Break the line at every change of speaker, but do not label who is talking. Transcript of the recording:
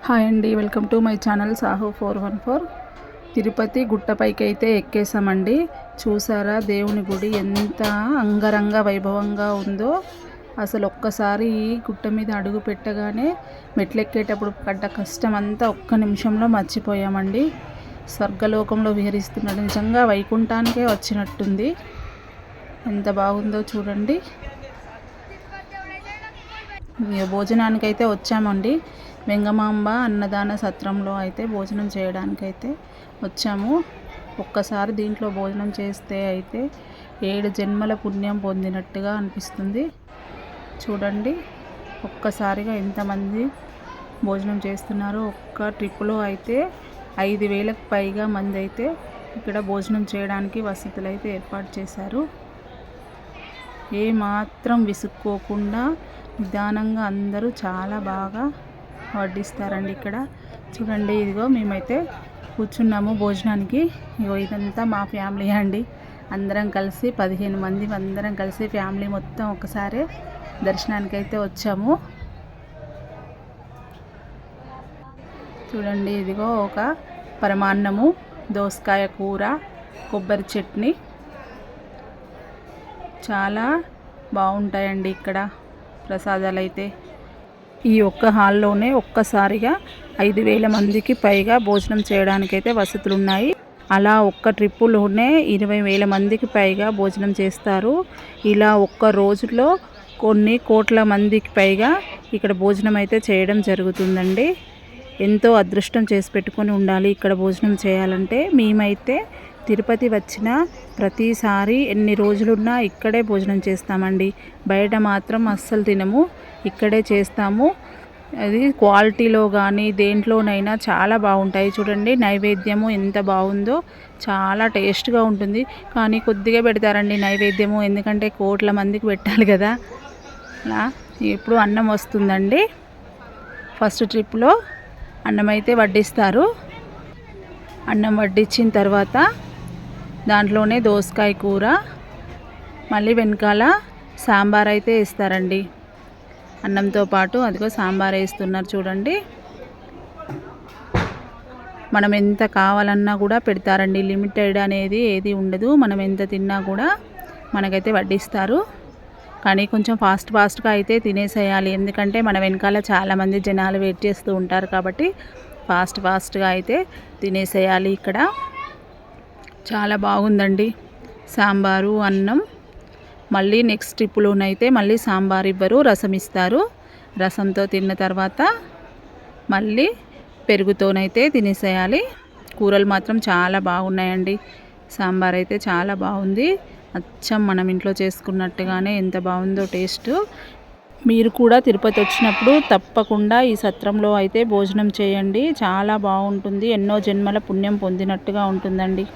Hi అండి, welcome to my channel Sahu 414. Tirupati గుట్టపైకి అయితే ఎక్కేసామండి. చూసారా దేవుని గుడి ఎంత అంగరంగ వైభవంగా ఉందో. అసలు ఒక్కసారి ఈ గుట్ట మీద అడుగు పెట్టగానే మెట్లెక్కేటప్పుడు పడ్డ కష్టం అంతా ఒక్క నిమిషంలో మర్చిపోయామండి. స్వర్గలోకంలో విహరిస్తున్నాడు, నిజంగా వైకుంఠానికే వచ్చినట్టుంది. ఎంత బాగుందో చూడండి. భోజనానికైతే వచ్చామండి. వెంగమాంబ అన్నదాన సత్రంలో అయితే భోజనం చేయడానికైతే వచ్చాము. ఒక్కసారి దీంట్లో భోజనం చేస్తే అయితే 7 జన్మల పుణ్యం పొందినట్టుగా అనిపిస్తుంది. చూడండి ఒక్కసారిగా ఎంతమంది భోజనం చేస్తున్నారు. ఒక్క ట్రిప్పులో అయితే 5,000కు పైగా మంది అయితే ఇక్కడ భోజనం చేయడానికి వసతులు అయితే ఏర్పాటు చేశారు. ఏమాత్రం విసుక్కోకుండా నిదానంగా అందరూ చాలా బాగా వడ్డిస్తారండి. ఇక్కడ చూడండి, ఇదిగో మేమైతే కూర్చున్నాము భోజనానికి. ఇగో ఇదంతా మా ఫ్యామిలీ అండి. అందరం కలిసి 15 మంది అందరం కలిసి ఫ్యామిలీ మొత్తం ఒకసారి దర్శనానికి అయితే వచ్చాము. చూడండి, ఇదిగో ఒక పరమాన్నము, దోసకాయ కూర, కొబ్బరి చట్నీ చాలా బాగుంటాయండి ఇక్కడ ప్రసాదాలు అయితే. ఈ ఒక్క హాల్లోనే ఒక్కసారిగా 5,000 మందికి పైగా భోజనం చేయడానికైతే వసతులు ఉన్నాయి. అలా ఒక్క ట్రిప్పులోనే 20,000 మందికి పైగా భోజనం చేస్తారు. ఇలా ఒక్క రోజులో కొన్ని కోట్ల మందికి పైగా ఇక్కడ భోజనం అయితే చేయడం జరుగుతుందండి. ఎంతో అదృష్టం చేసి పెట్టుకొని ఉండాలి ఇక్కడ భోజనం చేయాలంటే. మేమైతే తిరుపతి వచ్చిన ప్రతిసారి ఎన్ని రోజులున్నా ఇక్కడే భోజనం చేస్తామండి. బయట మాత్రం అస్సలు తినము, ఇక్కడే చేస్తాము. అది క్వాలిటీలో కానీ దేంట్లోనైనా చాలా బాగుంటాయి. చూడండి నైవేద్యము ఎంత బాగుందో, చాలా టేస్ట్గా ఉంటుంది. కానీ కొద్దిగా పెడతారండి నైవేద్యము, ఎందుకంటే కోట్ల మందికి పెట్టాలి కదా. ఇప్పుడు అన్నం వస్తుందండి. ఫస్ట్ ట్రిప్లో అన్నం అయితే వడ్డిస్తారు. అన్నం వడ్డించిన తర్వాత దాంట్లోనే దోసకాయ కూర, మళ్ళీ వెనకాల సాంబార్ అయితే ఇస్తారండి అన్నంతో పాటు. అదిగో సాంబార్ వేస్తున్నారు చూడండి. మనం ఎంత కావాలన్నా కూడా పెడతారండి, లిమిటెడ్ అనేది ఏది ఉండదు. మనం ఎంత తిన్నా కూడా మనకైతే వడ్డిస్తారు. కానీ కొంచెం ఫాస్ట్గా అయితే తినేసేయాలి, ఎందుకంటే మన వెనకాల చాలామంది జనాలు వెయిట్ చేస్తూ ఉంటారు కాబట్టి ఫాస్ట్గా అయితే తినేసేయాలి. ఇక్కడ చాలా బాగుందండి సాంబారు, అన్నం. మళ్ళీ నెక్స్ట్ ట్రిప్పులోనైతే మళ్ళీ సాంబార్ ఇవ్వరు, రసం ఇస్తారు. రసంతో తిన్న తర్వాత మళ్ళీ పెరుగుతోనైతే తినేసేయాలి. కూరలు మాత్రం చాలా బాగున్నాయండి. సాంబార్ అయితే చాలా బాగుంది, అచ్చం మనం ఇంట్లో చేసుకున్నట్టుగానే ఎంత బాగుందో టేస్ట్. మీరు కూడా తిరుపతి వచ్చినప్పుడు తప్పకుండా ఈ సత్రంలో అయితే భోజనం చేయండి, చాలా బాగుంటుంది. ఎన్నో జన్మల పుణ్యం పొందినట్టుగా ఉంటుందండి.